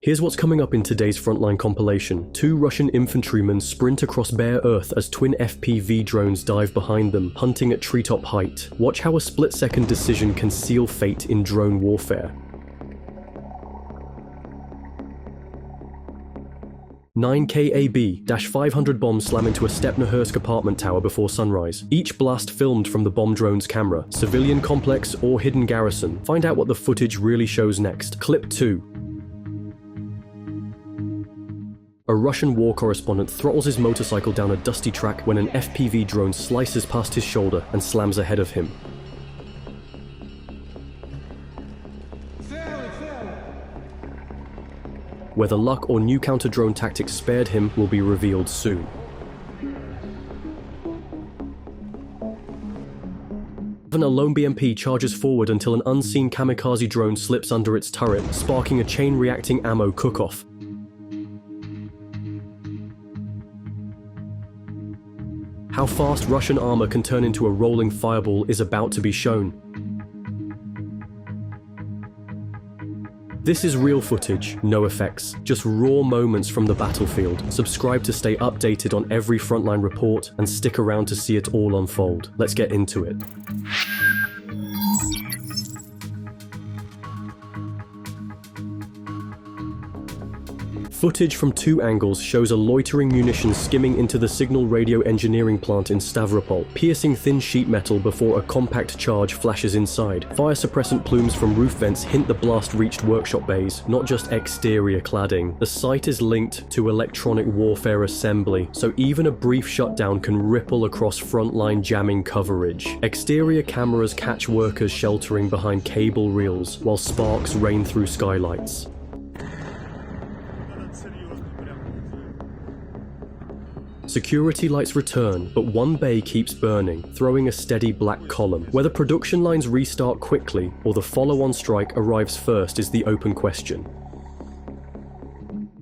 Here's what's coming up in today's Frontline compilation. 2 Russian infantrymen sprint across bare earth as twin FPV drones dive behind them, hunting at treetop height. Watch how a split-second decision can seal fate in drone warfare. 9 KAB-500 bombs slam into a Stepnohursk apartment tower before sunrise. Each blast filmed from the bomb drone's camera. Civilian complex or hidden garrison. Find out what the footage really shows next. Clip 2. A Russian war correspondent throttles his motorcycle down a dusty track when an FPV drone slices past his shoulder and slams ahead of him. Whether luck or new counter-drone tactics spared him will be revealed soon. Even a lone BMP charges forward until an unseen Kamikaze drone slips under its turret, sparking a chain-reacting ammo cook-off. How fast Russian armor can turn into a rolling fireball is about to be shown. This is real footage, no effects, just raw moments from the battlefield. Subscribe to stay updated on every Frontline report and stick around to see it all unfold. Let's get into it. Footage from 2 angles shows a loitering munition skimming into the signal radio engineering plant in Stavropol, piercing thin sheet metal before a compact charge flashes inside. Fire suppressant plumes from roof vents hint the blast reached workshop bays, not just exterior cladding. The site is linked to electronic warfare assembly, so even a brief shutdown can ripple across frontline jamming coverage. Exterior cameras catch workers sheltering behind cable reels, while sparks rain through skylights. Security lights return, but one bay keeps burning, throwing a steady black column. Whether production lines restart quickly or the follow-on strike arrives first is the open question.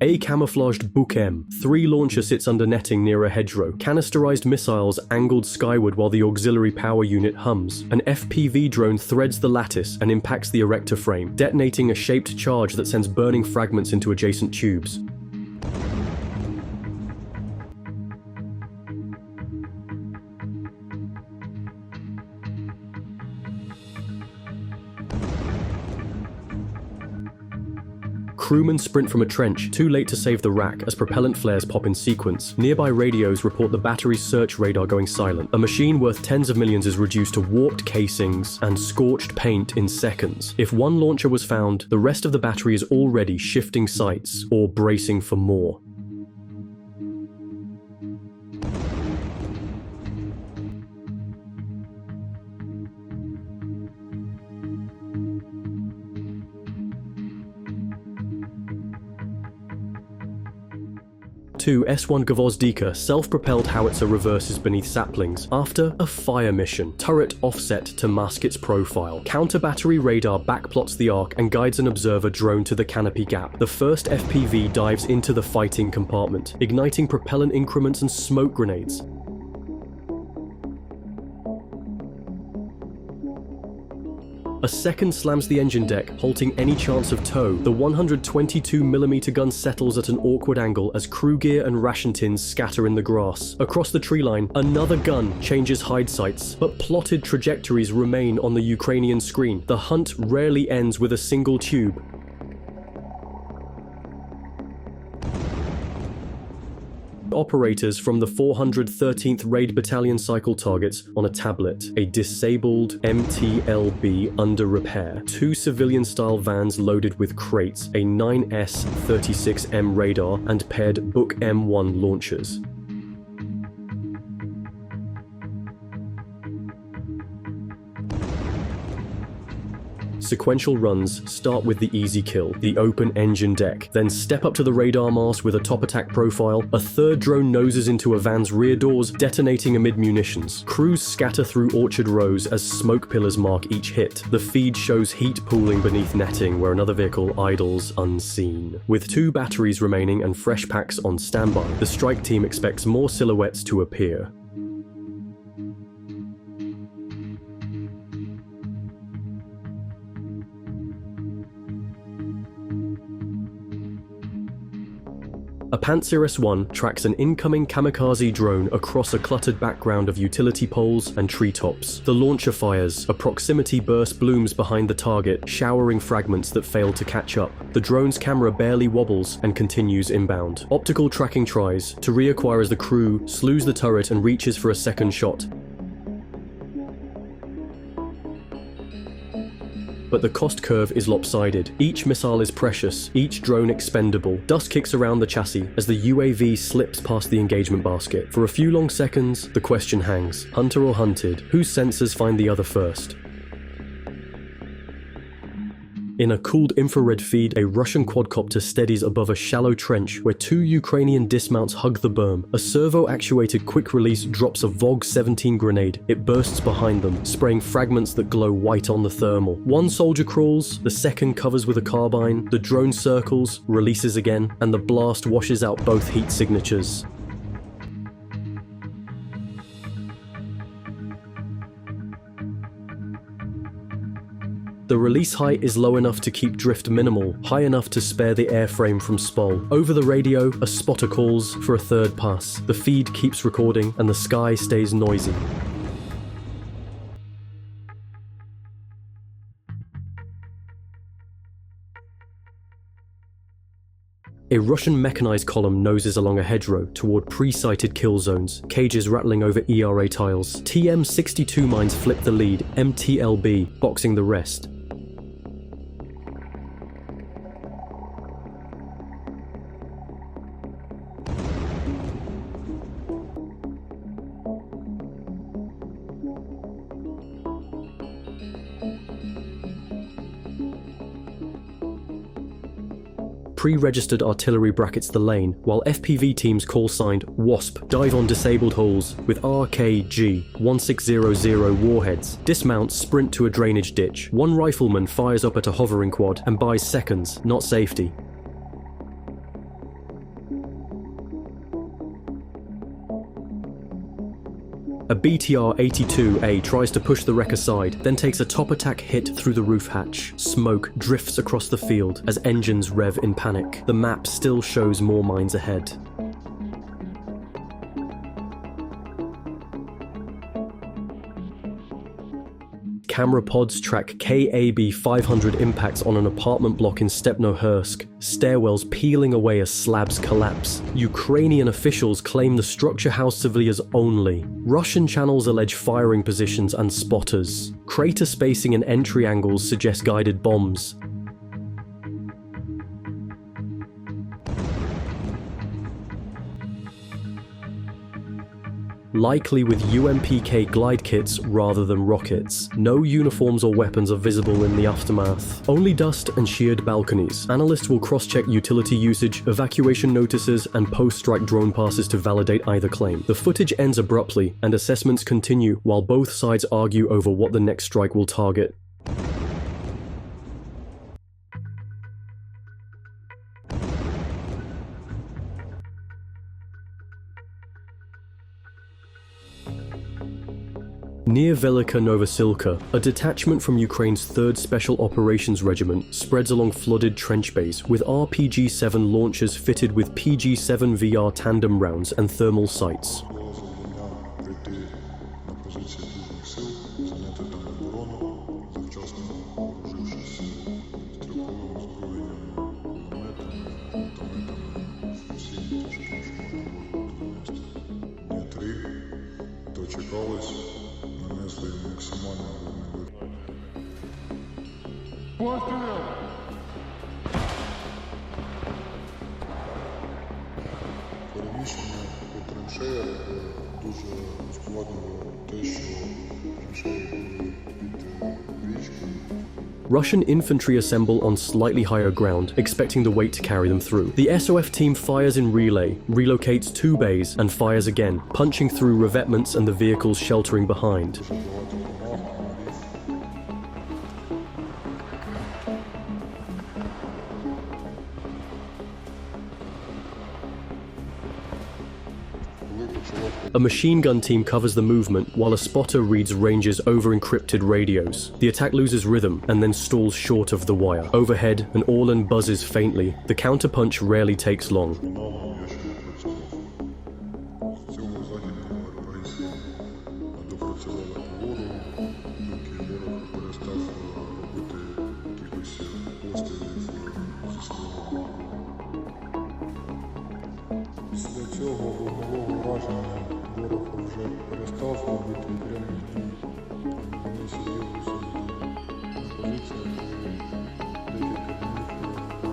A camouflaged Buk-M. 3 launcher sits under netting near a hedgerow. Canisterized missiles angled skyward while the auxiliary power unit hums. An FPV drone threads the lattice and impacts the erector frame, detonating a shaped charge that sends burning fragments into adjacent tubes. Crewmen sprint from a trench, too late to save the rack as propellant flares pop in sequence. Nearby radios report the battery's search radar going silent. A machine worth tens of millions is reduced to warped casings and scorched paint in seconds. If one launcher was found, the rest of the battery is already shifting sights or bracing for more. S1 Gvozdika self-propelled howitzer reverses beneath saplings after a fire mission. Turret offset to mask its profile. Counter-battery radar backplots the arc and guides an observer drone to the canopy gap. The first FPV dives into the fighting compartment, igniting propellant increments and smoke grenades. A second slams the engine deck, halting any chance of tow. The 122mm gun settles at an awkward angle as crew gear and ration tins scatter in the grass. Across the tree line, another gun changes hide sights, but plotted trajectories remain on the Ukrainian screen. The hunt rarely ends with a single tube. Operators from the 413th Raid Battalion cycle targets on a tablet, a disabled MTLB under repair, 2 civilian-style vans loaded with crates, a 9S-36M radar, and paired Buk-M1 launchers. Sequential runs start with the easy kill, the open engine deck, then step up to the radar mast with a top attack profile. A third drone noses into a van's rear doors, detonating amid munitions. Crews scatter through orchard rows as smoke pillars mark each hit. The feed shows heat pooling beneath netting where another vehicle idles unseen. With 2 batteries remaining and fresh packs on standby, the strike team expects more silhouettes to appear. A Panzer S-1 tracks an incoming Kamikaze drone across a cluttered background of utility poles and treetops. The launcher fires. A proximity burst blooms behind the target, showering fragments that fail to catch up. The drone's camera barely wobbles and continues inbound. Optical tracking tries to reacquire as the crew slews the turret and reaches for a second shot. But the cost curve is lopsided. Each missile is precious, each drone expendable. Dust kicks around the chassis as the UAV slips past the engagement basket. For a few long seconds, the question hangs. Hunter or hunted? Whose sensors find the other first? In a cooled infrared feed, a Russian quadcopter steadies above a shallow trench where two Ukrainian dismounts hug the berm. A servo-actuated quick-release drops a VOG-17 grenade. It bursts behind them, spraying fragments that glow white on the thermal. One soldier crawls, the second covers with a carbine, the drone circles, releases again, and the blast washes out both heat signatures. The release height is low enough to keep drift minimal, high enough to spare the airframe from spall. Over the radio, a spotter calls for a third pass. The feed keeps recording, and the sky stays noisy. A Russian mechanized column noses along a hedgerow toward pre-sighted kill zones, cages rattling over ERA tiles. TM-62 mines flip the lead, MTLB boxing the rest. Pre-registered artillery brackets the lane, while FPV teams call-signed WASP dive on disabled hulls with RKG-1600 warheads. Dismounts sprint to a drainage ditch. One rifleman fires up at a hovering quad and buys seconds, not safety. A BTR-82A tries to push the wreck aside, then takes a top attack hit through the roof hatch. Smoke drifts across the field as engines rev in panic. The map still shows more mines ahead. Camera pods track KAB-500 impacts on an apartment block in Stepnohursk, stairwells peeling away as slabs collapse. Ukrainian officials claim the structure housed civilians only. Russian channels allege firing positions and spotters. Crater spacing and entry angles suggest guided bombs. Likely with UMPK glide kits rather than rockets. No uniforms or weapons are visible in the aftermath. Only dust and sheared balconies. Analysts will cross-check utility usage, evacuation notices, and post-strike drone passes to validate either claim. The footage ends abruptly, and assessments continue while both sides argue over what the next strike will target. Near Velika Novosilka, a detachment from Ukraine's 3rd Special Operations Regiment spreads along flooded trench bays with RPG-7 launchers fitted with PG-7 VR tandem rounds and thermal sights. Переміщення по траншеях дуже ускладнювало те, що траншеї були під річкою. Russian infantry assemble on slightly higher ground, expecting the weight to carry them through. The SOF team fires in relay, relocates 2 bays, and fires again, punching through revetments and the vehicles sheltering behind. A machine gun team covers the movement while a spotter reads ranges over encrypted radios. The attack loses rhythm and then stalls short of the wire. Overhead, an Orlan buzzes faintly. The counterpunch rarely takes long. цього вогневого враження ворог вже перестав робити прямих дій. Вони сиділи собі на позиціях і декілька днів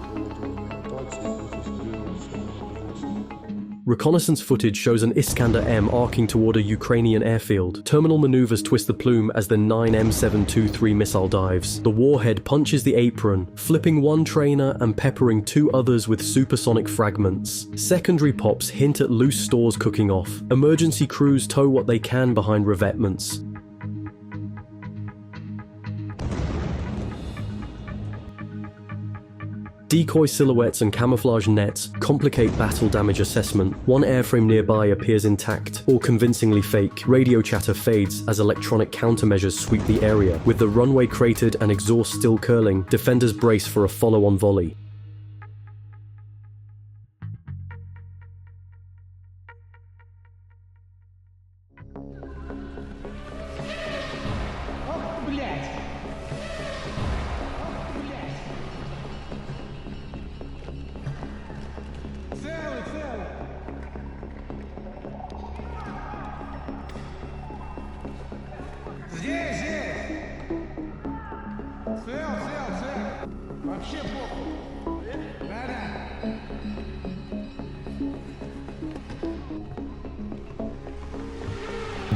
проводили ротації, просто сиділи на позиціях. Reconnaissance footage shows an Iskander-M arcing toward a Ukrainian airfield. Terminal maneuvers twist the plume as the 9M723 missile dives. The warhead punches the apron, flipping one trainer and peppering two others with supersonic fragments. Secondary pops hint at loose stores cooking off. Emergency crews tow what they can behind revetments. Decoy silhouettes and camouflage nets complicate battle damage assessment. One airframe nearby appears intact, or convincingly fake. Radio chatter fades as electronic countermeasures sweep the area. With the runway cratered and exhaust still curling, defenders brace for a follow-on volley.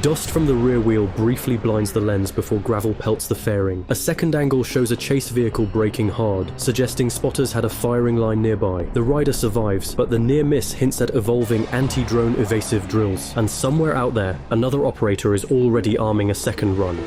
Dust from the rear wheel briefly blinds the lens before gravel pelts the fairing. A second angle shows a chase vehicle braking hard, suggesting spotters had a firing line nearby. The rider survives, but the near miss hints at evolving anti-drone evasive drills. And somewhere out there, another operator is already arming a second run.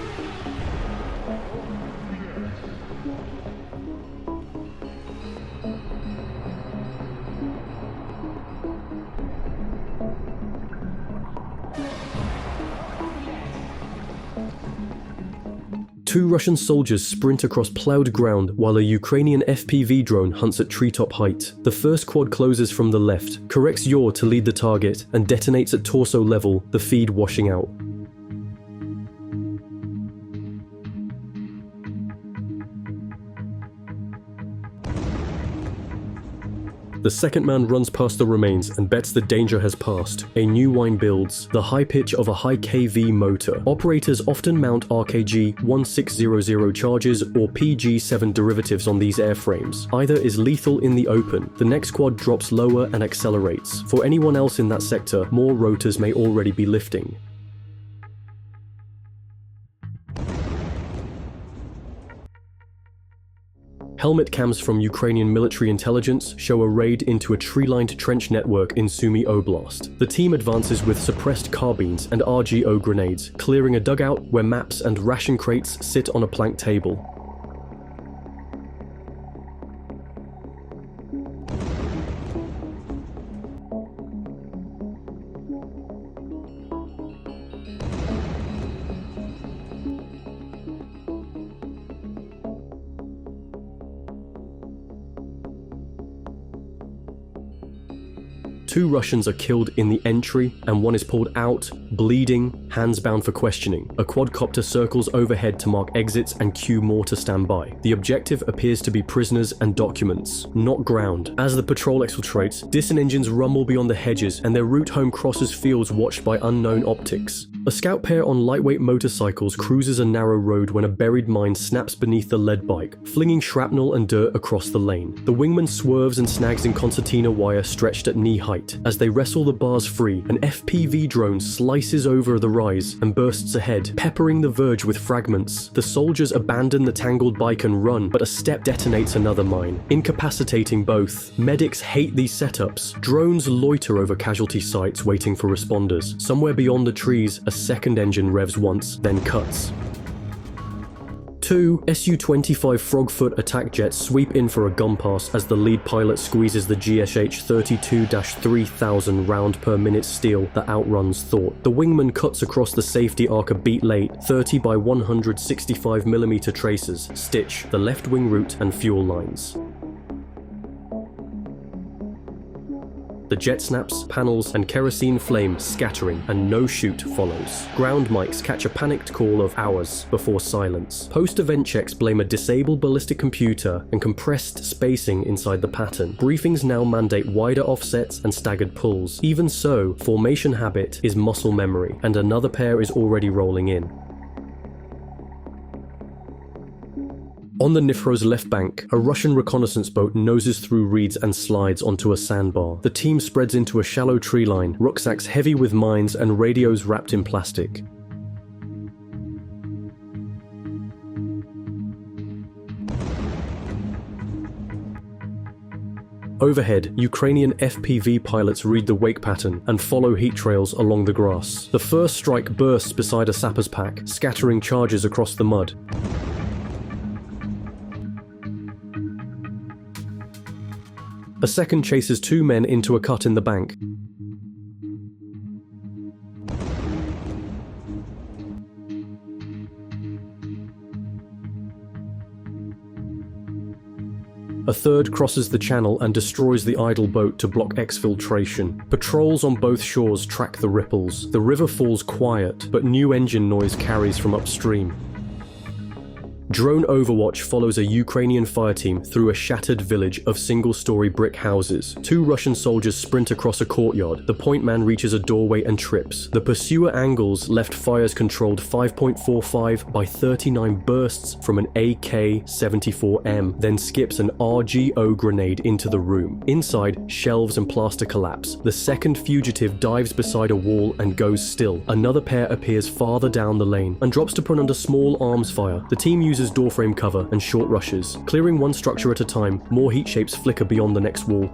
Two Russian soldiers sprint across ploughed ground while a Ukrainian FPV drone hunts at treetop height. The first quad closes from the left, corrects yaw to lead the target, and detonates at torso level, the feed washing out. The second man runs past the remains and bets the danger has passed. A new wine builds, the high pitch of a high KV motor. Operators often mount RKG 1600 charges or PG7 derivatives on these airframes. Either is lethal in the open. The next quad drops lower and accelerates. For anyone else in that sector, more rotors may already be lifting. Helmet cams from Ukrainian military intelligence show a raid into a tree-lined trench network in Sumy Oblast. The team advances with suppressed carbines and RGO grenades, clearing a dugout where maps and ration crates sit on a plank table. Two Russians are killed in the entry, and one is pulled out, bleeding, hands bound for questioning. A quadcopter circles overhead to mark exits and cue more to stand by. The objective appears to be prisoners and documents, not ground. As the patrol exfiltrates, Disson engines rumble beyond the hedges, and their route home crosses fields watched by unknown optics. A scout pair on lightweight motorcycles cruises a narrow road when a buried mine snaps beneath the lead bike, flinging shrapnel and dirt across the lane. The wingman swerves and snags in concertina wire stretched at knee height. As they wrestle the bars free, an FPV drone slices over the rise and bursts ahead, peppering the verge with fragments. The soldiers abandon the tangled bike and run, but a step detonates another mine, incapacitating both. Medics hate these setups. Drones loiter over casualty sites waiting for responders. Somewhere beyond the trees, a second engine revs once, then cuts. Two Su-25 Frogfoot attack jets sweep in for a gun pass as the lead pilot squeezes the GSH 32-3000 round per minute steel that outruns thought. The wingman cuts across the safety arc a beat late, 30 by 165mm tracers stitch the left wing route and fuel lines. The jet snaps, panels, and kerosene flame scattering, and no shoot follows. Ground mics catch a panicked call of hours before silence. Post-event checks blame a disabled ballistic computer and compressed spacing inside the pattern. Briefings now mandate wider offsets and staggered pulls. Even so, formation habit is muscle memory, and another pair is already rolling in. On the Dnipro's left bank, a Russian reconnaissance boat noses through reeds and slides onto a sandbar. The team spreads into a shallow tree line, rucksacks heavy with mines and radios wrapped in plastic. Overhead, Ukrainian FPV pilots read the wake pattern and follow heat trails along the grass. The first strike bursts beside a sapper's pack, scattering charges across the mud. A second chases two men into a cut in the bank. A third crosses the channel and destroys the idle boat to block exfiltration. Patrols on both shores track the ripples. The river falls quiet, but new engine noise carries from upstream. Drone overwatch follows a Ukrainian fireteam through a shattered village of single-story brick houses. Two Russian soldiers sprint across a courtyard. The point man reaches a doorway and trips. The pursuer angles left fires controlled 5.45 by 39 bursts from an AK-74M, then skips an RGO grenade into the room. Inside, shelves and plaster collapse. The second fugitive dives beside a wall and goes still. Another pair appears farther down the lane and drops to prone under small arms fire. The team uses doorframe cover and short rushes. Clearing one structure at a time, more heat shapes flicker beyond the next wall.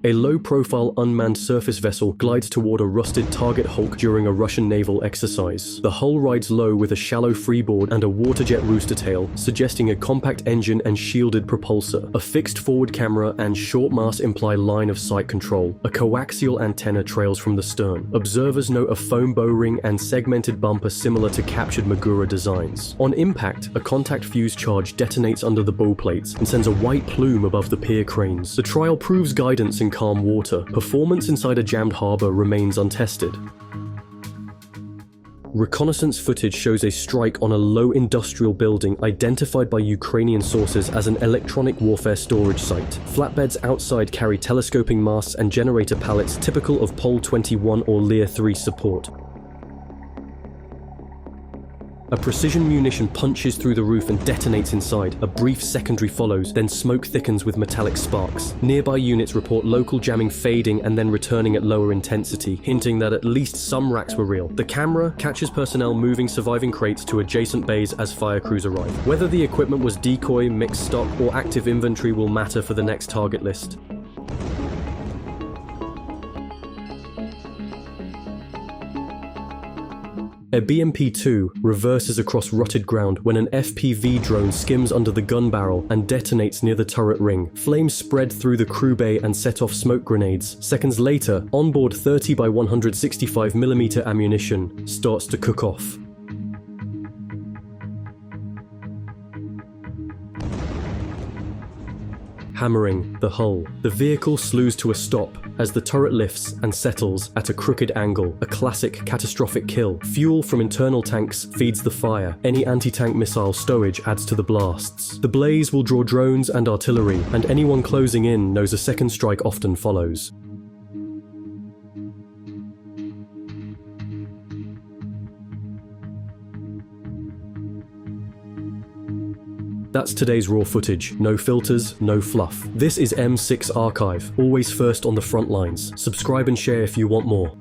A low-profile unmanned surface vessel glides toward a rusted target hulk during a Russian naval exercise. The hull rides low with a shallow freeboard and a waterjet rooster tail, suggesting a compact engine and shielded propulsor. A fixed forward camera and short mast imply line of sight control. A coaxial antenna trails from the stern. Observers note a foam bow ring and segmented bumper similar to captured Magura designs. On impact, a contact fuse charge detonates under the bow plates and sends a white plume above the pier cranes. The trial proves guidance in calm water. Performance inside a jammed harbour remains untested. Reconnaissance footage shows a strike on a low industrial building identified by Ukrainian sources as an electronic warfare storage site. Flatbeds outside carry telescoping masts and generator pallets typical of Pol 21 or Lear 3 support. A precision munition punches through the roof and detonates inside. A brief secondary follows, then smoke thickens with metallic sparks. Nearby units report local jamming fading and then returning at lower intensity, hinting that at least some racks were real. The camera catches personnel moving surviving crates to adjacent bays as fire crews arrive. Whether the equipment was decoy, mixed stock, or active inventory will matter for the next target list. A BMP-2 reverses across rutted ground when an FPV drone skims under the gun barrel and detonates near the turret ring. Flames spread through the crew bay and set off smoke grenades. Seconds later, onboard 30 by 165mm ammunition starts to cook off. Hammering the hull. The vehicle slews to a stop as the turret lifts and settles at a crooked angle, a classic catastrophic kill. Fuel from internal tanks feeds the fire. Any anti-tank missile stowage adds to the blasts. The blaze will draw drones and artillery, and anyone closing in knows a second strike often follows. That's today's raw footage. No filters, no fluff. This is M6 Archive, always first on the front lines. Subscribe and share if you want more.